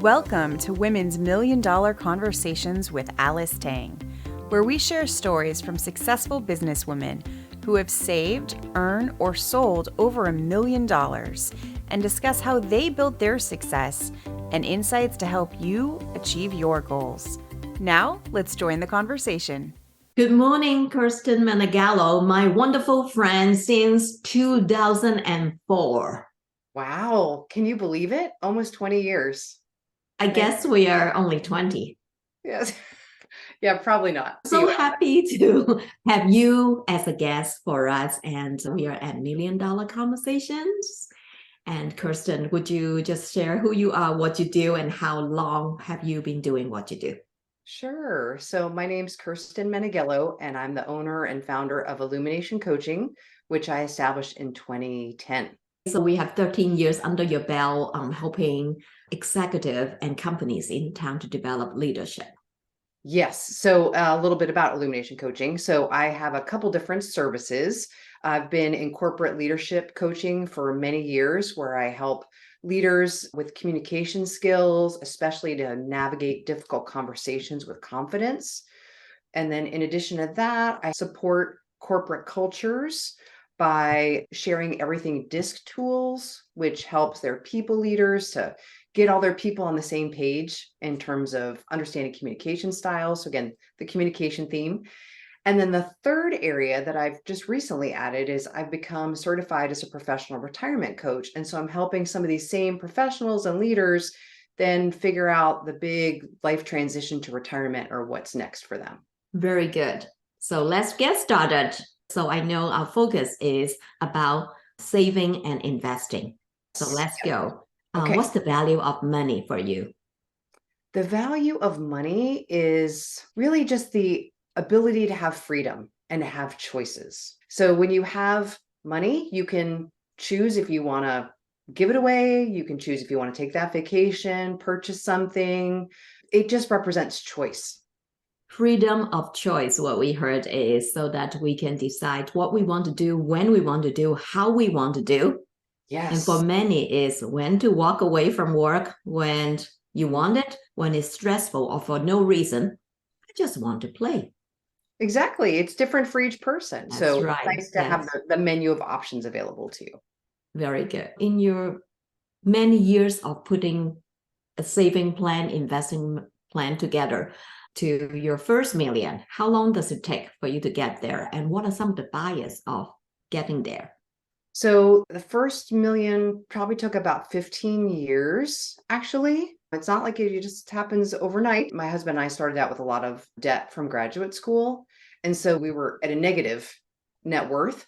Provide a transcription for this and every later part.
Welcome to Women's $1 Million Conversations with Alice Tang, where we share stories from successful businesswomen who have saved, earned, or sold over $1 million and discuss how they built their success and insights to help you achieve your goals. Now, let's join the conversation. Good morning, Kristen Meneghello, my wonderful friend since 2004. Wow. Can you believe it? Almost 20 years. I guess we are only 20. Yes. Yeah, probably not. So happy to have you as a guest for us. And we are at $1 Million Conversations. And Kristen, would you just share who you are, what you do, and how long have you been doing what you do? Sure. So my name's Kristen Meneghello, and I'm the owner and founder of Illumination Coaching, which I established in 2010. So we have 13 years under your belt helping executive and companies in town to develop leadership. Yes. So a little bit about Illumination Coaching. So I have a couple different services. I've been in corporate leadership coaching for many years, where I help leaders with communication skills, especially to navigate difficult conversations with confidence. And then in addition to that, I support corporate cultures by sharing everything DISC tools, which helps their people leaders to get all their people on the same page in terms of understanding communication styles. So again, the communication theme. And then the third area that I've just recently added is I've become certified as a professional retirement coach. And so I'm helping some of these same professionals and leaders then figure out the big life transition to retirement or what's next for them. Very good. So let's get started. So I know our focus is about saving and investing. So let's go. Okay. What's the value of money for you? The value of money is really just the ability to have freedom and to have choices. So when you have money, you can choose if you want to give it away. You can choose if you want to take that vacation, purchase something. It just represents choice. Freedom of choice, what we heard is so that we can decide what we want to do, when we want to do, how we want to do. Yes. And for many is when to walk away from work when you want it, when it's stressful or for no reason. I just want to play. Exactly. It's different for each person. That's so right. It's nice to have the menu of options available to you. Very good. In your many years of putting a saving plan, investing plan together to your first million, how long does it take for you to get there? And what are some of the bias of getting there? So the first million probably took about 15 years, actually. It's not like it just happens overnight. My husband and I started out with a lot of debt from graduate school. And so we were at a negative net worth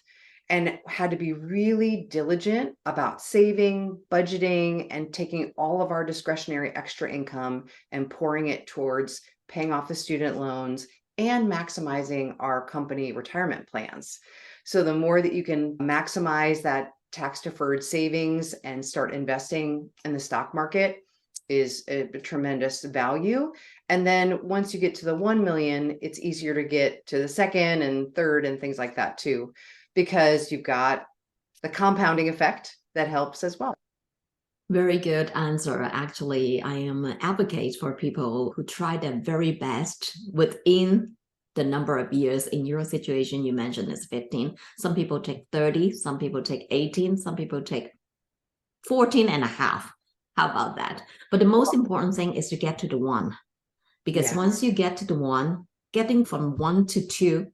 and had to be really diligent about saving, budgeting, and taking all of our discretionary extra income and pouring it towards paying off the student loans and maximizing our company retirement plans. So the more that you can maximize that tax deferred savings and start investing in the stock market is a tremendous value. And then once you get to the 1 million, it's easier to get to the second and third and things like that too, because you've got the compounding effect that helps as well. Very good answer. Actually, I am an advocate for people who try their very best within the number of years. In your situation, you mentioned is 15. Some people take 30, some people take 18, some people take 14 and a half. How about that? But the most important thing is to get to the one. Because once you get to the one, getting from 1 to 2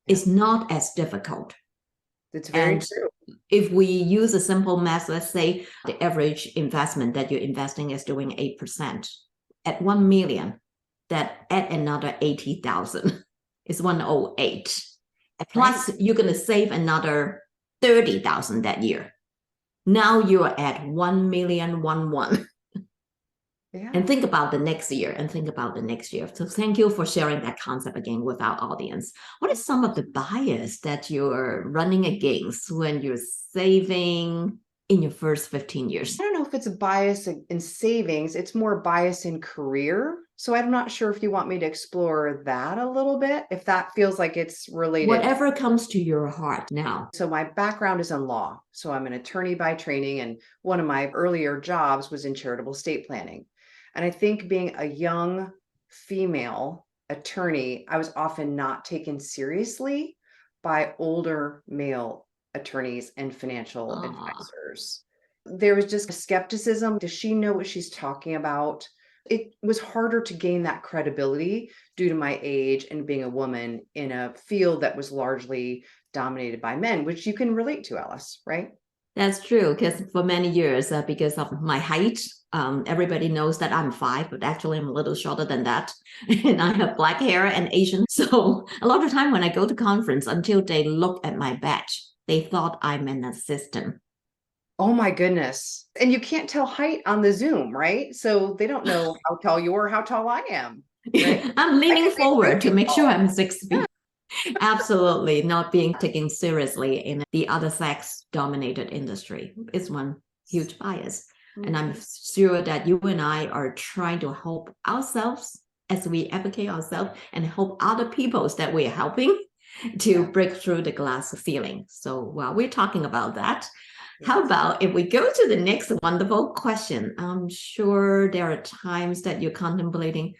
is not as difficult. It's very true. If we use a simple math, let's say the average investment that you're investing is doing 8%. At 1 million, that add another 80,000 is 108. Plus, you're going to save another 30,000 that year. Now you're at 1,000,011. And think about the next year and think about the next year. So thank you for sharing that concept again with our audience. What is some of the bias that you're running against when you're saving in your first 15 years? I don't know if it's a bias in savings. It's more bias in career. So I'm not sure if you want me to explore that a little bit, if that feels like it's related. Whatever comes to your heart now. So my background is in law. So I'm an attorney by training. And one of my earlier jobs was in charitable estate planning. And I think being a young female attorney, I was often not taken seriously by older male attorneys and financial Ah, advisors. There was just skepticism. Does she know what she's talking about? It was harder to gain that credibility due to my age and being a woman in a field that was largely dominated by men, which you can relate to, Alice, right? that's true. Because for many years, because of my height, everybody knows that I'm 5, but actually I'm a little shorter than that. And I have black hair and Asian. So a lot of time when I go to conference, until they look at my badge, they thought I'm an assistant. Oh my goodness. And you can't tell height on the Zoom, right? So they don't know how tall you are, how tall I am, right? I'm I leaning could be forward to really make sure tall. I'm 6 feet. Absolutely not being taken seriously in the other sex dominated industry is one huge bias. And I'm sure that you and I are trying to help ourselves as we advocate ourselves and help other peoples that we're helping to break through the glass ceiling. So while we're talking about that, how about if we go to the next wonderful question? I'm sure there are times that you're contemplating,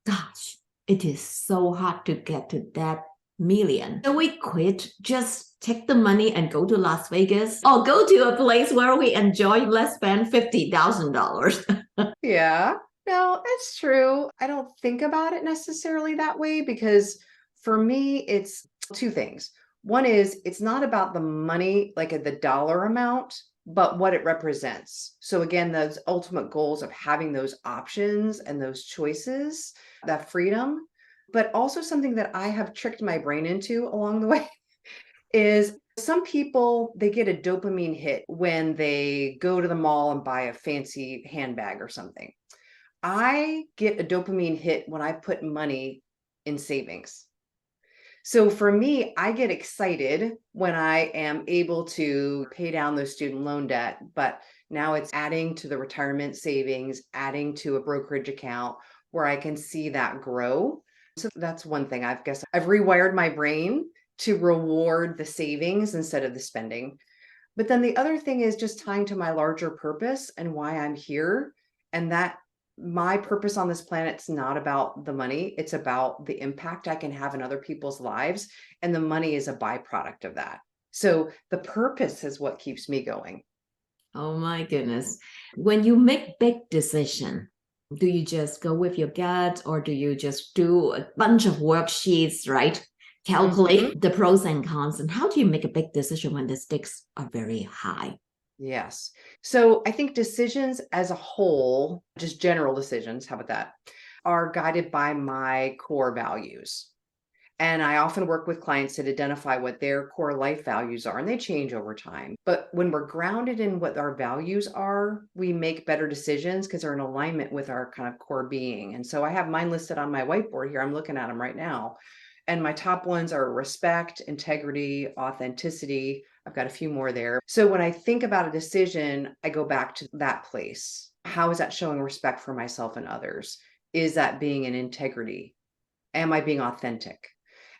gosh, it is so hard to get to that million. So we quit, just take the money and go to Las Vegas or go to a place where we enjoy, let's spend $50,000. Yeah, no, it's true. I don't think about it necessarily that way because for me, it's two things. One is it's not about the money, like the dollar amount, but what it represents. So again, those ultimate goals of having those options and those choices, that freedom, but also something that I have tricked my brain into along the way is some people they get a dopamine hit when they go to the mall and buy a fancy handbag or something. I get a dopamine hit when I put money in savings. So for me, I get excited when I am able to pay down those student loan debt, but now it's adding to the retirement savings, adding to a brokerage account where I can see that grow. So that's one thing. I guess I've rewired my brain to reward the savings instead of the spending. But then the other thing is just tying to my larger purpose and why I'm here. And that my purpose on this planet's not about the money, it's about the impact I can have in other people's lives. And the money is a byproduct of that. So the purpose is what keeps me going. Oh my goodness. When you make big decision, do you just go with your gut or do you just do a bunch of worksheets, right? Calculate the pros and cons. And how do you make a big decision when the stakes are very high? Yes. So I think decisions as a whole, just general decisions, how about that, are guided by my core values. And I often work with clients to identify what their core life values are, and they change over time. But when we're grounded in what our values are, we make better decisions because they're in alignment with our kind of core being. And so I have mine listed on my whiteboard here. I'm looking at them right now. And my top ones are respect, integrity, authenticity. I've got a few more there. So when I think about a decision, I go back to that place. How is that showing respect for myself and others? Is that being in integrity? Am I being authentic?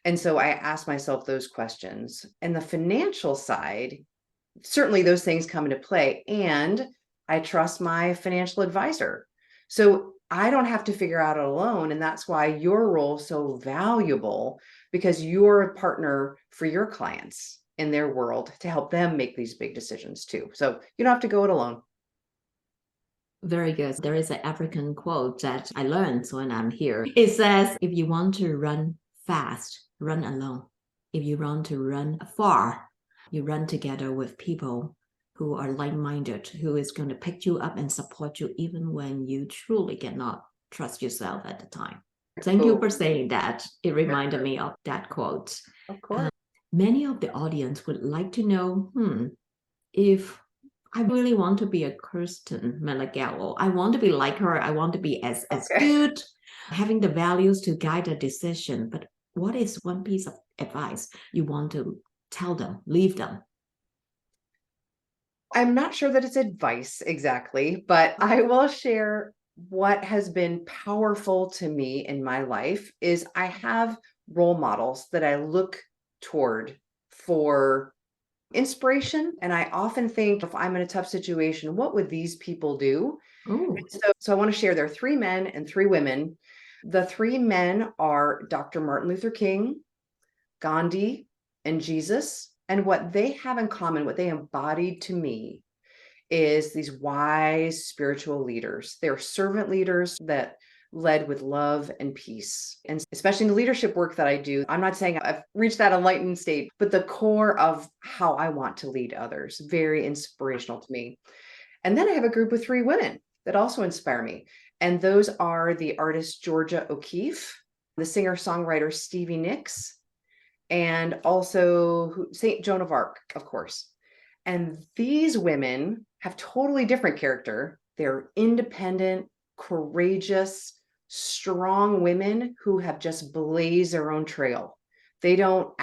And so I ask myself those questions. And the financial side, certainly those things come into play. And I trust my financial advisor. So I don't have to figure out it alone. And that's why your role is so valuable because you're a partner for your clients in their world to help them make these big decisions too. So you don't have to go it alone. Very good. There is an African quote that I learned when I'm here. It says, if you want to run fast, run alone. If you want to run far, you run together with people who are like-minded, who is going to pick you up and support you even when you truly cannot trust yourself at the time. Thank you for saying that. It reminded me of that quote. Of course. Many of the audience would like to know, if I really want to be a Kristen Meneghello. I want to be like her. I want to be as good, having the values to guide a decision. But what is one piece of advice you want to tell them, leave them? I'm not sure that it's advice exactly, but I will share what has been powerful to me in my life is I have role models that I look toward for inspiration. And I often think if I'm in a tough situation, what would these people do? Oh, So I want to share there are 3 men and 3 women. The 3 men are Dr. Martin Luther King, Gandhi, and Jesus. And what they have in common, what they embodied to me, is these wise spiritual leaders. They're servant leaders that led with love and peace. And especially in the leadership work that I do, I'm not saying I've reached that enlightened state, but the core of how I want to lead others, very inspirational to me. And then I have a group of 3 women that also inspire me. And those are the artist Georgia O'Keeffe, the singer-songwriter Stevie Nicks, and also Saint Joan of Arc, of course. And these women have totally different character. They're independent, courageous, strong women who have just blazed their own trail. They don't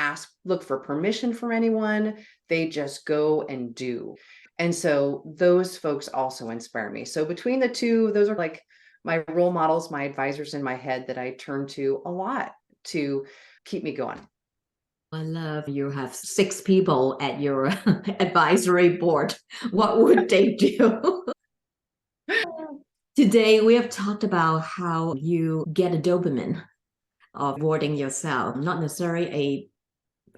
look for permission from anyone. They just go and do. And so those folks also inspire me. So between the two, those are like my role models, my advisors in my head that I turn to a lot to keep me going. I love you have 6 people at your advisory board. What would they do? Today, we have talked about how you get a dopamine of rewarding yourself, not necessarily a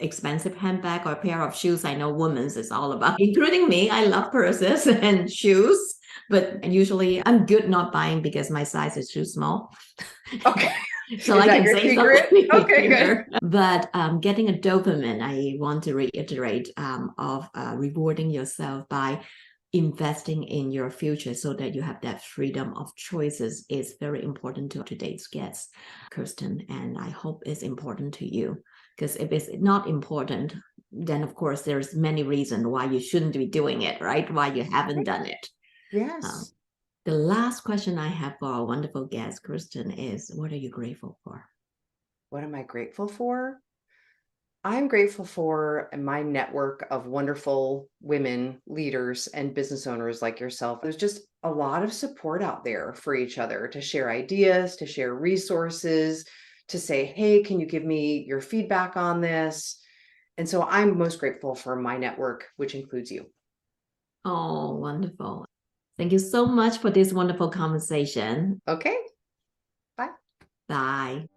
expensive handbag or a pair of shoes. I know women's is all about, including me. I love purses and shoes, but usually I'm good not buying because my size is too small. Okay. So Is I that can your say secret? something Okay, here. good. But getting a dopamine, I want to reiterate, of rewarding yourself by investing in your future so that you have that freedom of choices is very important to today's guest, Kristen. And I hope it's important to you, because if it's not important, then of course there's many reasons why you shouldn't be doing it, right? Why you haven't done it. Yes. The last question I have for our wonderful guest, Kristen, is what are you grateful for? What am I grateful for? I'm grateful for my network of wonderful women leaders and business owners like yourself. There's just a lot of support out there for each other to share ideas, to share resources, to say, hey, can you give me your feedback on this? And so I'm most grateful for my network, which includes you. Oh, wonderful. Thank you so much for this wonderful conversation. Okay. Bye. Bye.